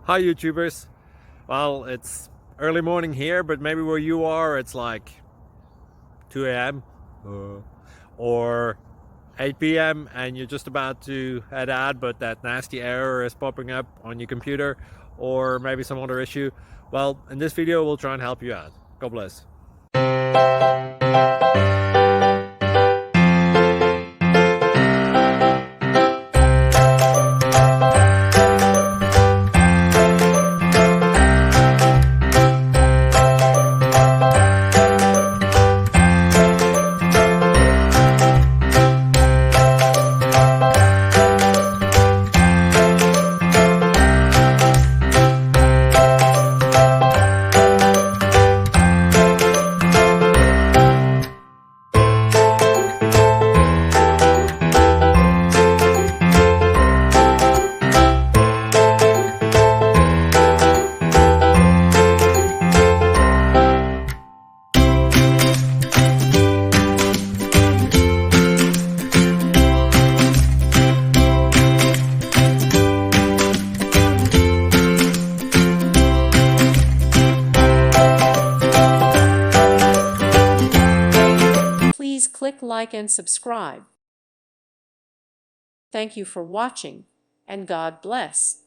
Hi YouTubers. Well, it's early morning here, but maybe where you are it's like 2 a.m. Or 8 p.m. and you're just about to head out, but that nasty error is popping up on your computer, or maybe some other issue. Well, in this video we'll try and help you out. God bless. Please click like and subscribe. Thank you for watching, and God bless.